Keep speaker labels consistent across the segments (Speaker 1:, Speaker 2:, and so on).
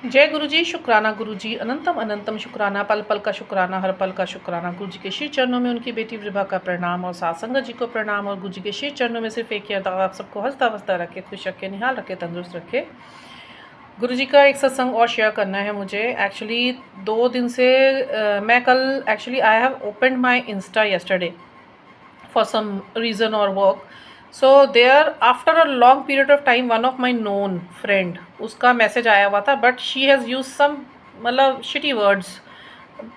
Speaker 1: जय गुरु जी, शुक्राना गुरु जी, अनंतम अनंतम शुक्राना, पल पल का शुक्राना, हर पल का शुक्राना। गुरु जी के श्री चरणों में उनकी बेटी विभा का प्रणाम और साथ संगत जी को प्रणाम। और गुरु जी के श्री चरणों में सिर्फ एक ही अरदास, आप सबको हंसता वसता रखे, खुश रखे, निहाल रखे, तंदुरुस्त रखे। गुरु जी का एक सत्संग और शेयर करना है मुझे। एक्चुअली 2 दिन से मैं कल actually I have opened my Insta yesterday for some reason or work. So there after a long period of time one of my known friend, उसका मैसेज आया हुआ था, but she has used some मतलब shitty words,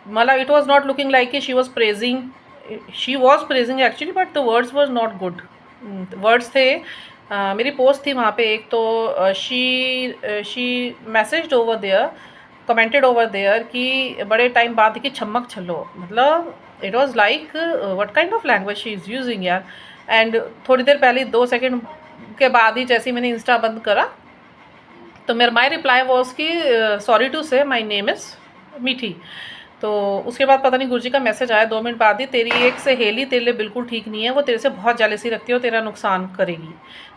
Speaker 1: मतलब it was not looking like she was praising, she was praising actually, but the words was not good. words थे मेरी post थी वहाँ पे एक, तो she messaged over there, commented over there कि बड़े टाइम बाद कि छमक छलो, मतलब it was like what kind of language she is using यार। एंड थोड़ी देर पहले 2 सेकंड के बाद ही जैसे ही मैंने इंस्टा बंद करा तो मेरा माई रिप्लाई वॉज कि सॉरी टू से माई नेम इज़ मीठी। तो उसके बाद पता नहीं गुरुजी का मैसेज आया 2 मिनट बाद ही, तेरी एक सहेली तेरे लिए बिल्कुल ठीक नहीं है, वो तेरे से बहुत जेलसी रखती है और तेरा नुकसान करेगी।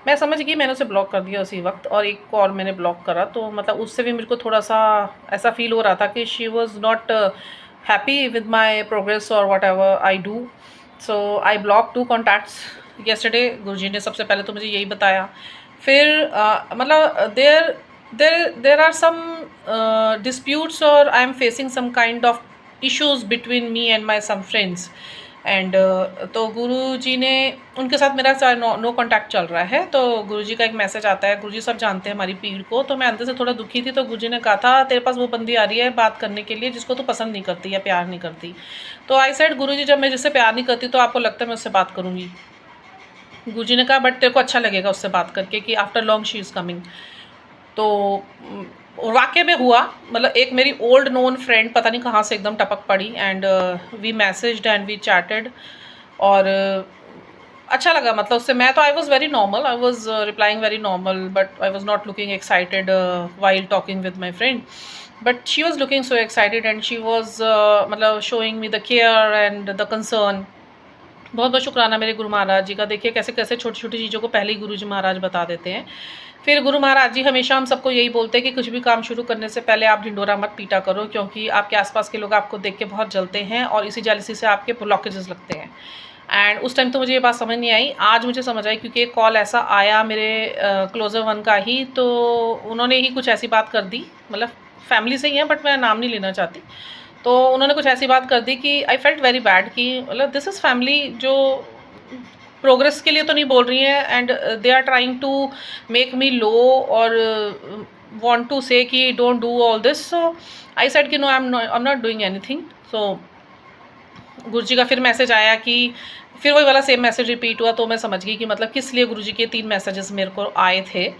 Speaker 1: मैं समझ गई, मैंने उसे ब्लॉक कर दिया उसी वक्त, और एक और मैंने ब्लॉक करा। तो मतलब उससे भी मेरे को थोड़ा सा ऐसा फील हो रहा था कि she was not happy with my progress और whatever I do. So I block 2 contacts yesterday. Guruji ने सबसे पहले तो मुझे यही बताया। फिर मतलब there are some disputes, or I am facing some kind of issues between me and my some friends, and तो गुरुजी ने, उनके साथ मेरा नो कॉन्टैक्ट चल रहा है। तो गुरुजी का एक मैसेज आता है, गुरुजी सब जानते हैं हमारी पीड़ को। तो मैं अंदर से थोड़ा दुखी थी, तो गुरुजी ने कहा था तेरे पास वो बंदी आ रही है बात करने के लिए जिसको तू पसंद नहीं करती या प्यार नहीं करती। तो आई सेड गुरुजी, जब मैं जिससे प्यार नहीं करती तो आपको लगता है मैं उससे बात करूँगी? गुरुजी ने कहा बट तेरे को अच्छा लगेगा उससे बात करके कि after long she is coming. तो वाकई में हुआ, मतलब एक मेरी ओल्ड नोन फ्रेंड पता नहीं कहाँ से एकदम टपक पड़ी, and we messaged and we chatted, और अच्छा लगा। मतलब उससे मैं तो I was very normal, I was replying very normal, but I was not looking excited while talking with my friend, but she was looking so excited and she was मतलब showing me the care and the concern. बहुत बहुत शुक्राना मेरे गुरु महाराज जी का। देखिए कैसे कैसे छोटी छोटी चीज़ों को पहले ही गुरु जी महाराज बता देते हैं। फिर गुरु महाराज जी हमेशा हम सबको यही बोलते हैं कि कुछ भी काम शुरू करने से पहले आप ढिंडोरा मत पीटा करो, क्योंकि आपके आसपास के लोग आपको देख के बहुत जलते हैं और इसी जेलसी से आपके ब्लॉकेजेस लगते हैं। एंड उस टाइम तो मुझे ये बात समझ नहीं आई, आज मुझे समझ आई, क्योंकि एक कॉल ऐसा आया मेरे क्लोजर वन का ही, तो उन्होंने ही कुछ ऐसी बात कर दी, मतलब फैमिली से ही है बट मैं नाम नहीं लेना चाहती। तो उन्होंने कुछ ऐसी बात कर दी कि आई फेल्ट वेरी बैड कि मतलब दिस इज़ फैमिली जो प्रोग्रेस के लिए तो नहीं बोल रही हैं, and they are trying to make me low और वांट टू से कि don't do all this. So I said कि no, I am not doing anything. So Guruji का फिर मैसेज आया कि फिर वही वाला सेम मैसेज रिपीट हुआ, तो मैं समझ गई कि मतलब किस लिए गुरुजी के 3 मैसेजेस मेरे को आए थे।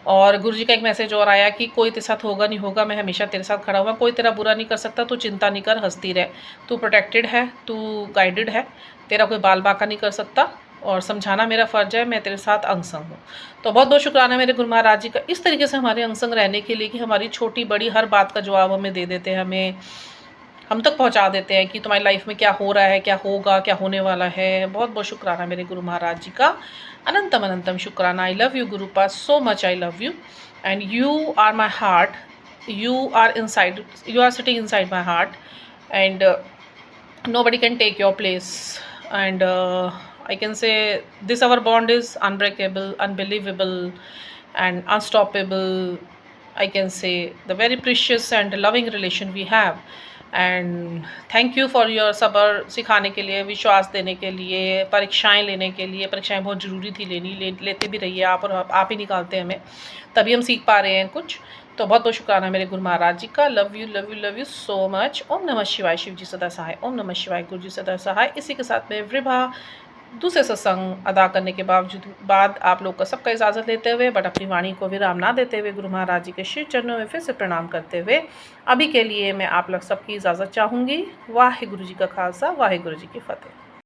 Speaker 1: और गुरुजी का एक मैसेज और आया कि कोई तेरे साथ होगा नहीं होगा, मैं हमेशा तेरे साथ खड़ा हुआ, कोई तेरा बुरा नहीं कर सकता, तू चिंता नहीं कर, हंसती रह, तू प्रोटेक्टेड है, तू गाइडेड है, तेरा कोई बाल बाका नहीं कर सकता, और समझाना मेरा फ़र्ज है, मैं तेरे साथ अंग संग हूँ। तो बहुत बहुत शुक्राना मेरे गुरु महाराज जी का इस तरीके से हमारे अंग संग रहने के लिए, कि हमारी छोटी बड़ी हर बात का जवाब हमें दे देते हैं, हमें हम तक पहुंचा देते हैं कि तुम्हारी लाइफ में क्या हो रहा है, क्या होगा, क्या होने वाला है। बहुत बहुत शुक्राना मेरे गुरु महाराज जी का, अनंतम अनंतम शुक्राना। I love you Gurupa, so much I love you, and you are my heart, you are inside, you are sitting inside my heart, and nobody can take your place, and I can say this our bond is unbreakable, unbelievable and unstoppable. I can say the very precious and loving relation we have, and thank you for your सब्र सिखाने के लिए, विश्वास देने के लिए, परीक्षाएं लेने के लिए। परीक्षाएं बहुत ज़रूरी थी लेनी, लेते भी रहिए आप, और आप ही निकालते हैं हमें, तभी हम सीख पा रहे हैं कुछ। तो बहुत बहुत शुक्राना मेरे गुरु महाराज जी का। Love you love you love you so much. Om Namah Shivaya, Shiv जी सदा सहाय। ओम नमः शिवाय, गुरु जी सदा सहाय। इसी के साथ में वृभा दूसरे सत्संग अदा करने के बाद आप लोग का सबका इजाज़त लेते हुए, बट अपनी वाणी को विराम ना देते हुए, गुरु महाराज जी के श्री चरणों में फिर से प्रणाम करते हुए अभी के लिए मैं आप लोग सबकी इजाज़त चाहूँगी। वाहे गुरु जी का खालसा, वाहे गुरु जी की फतेह।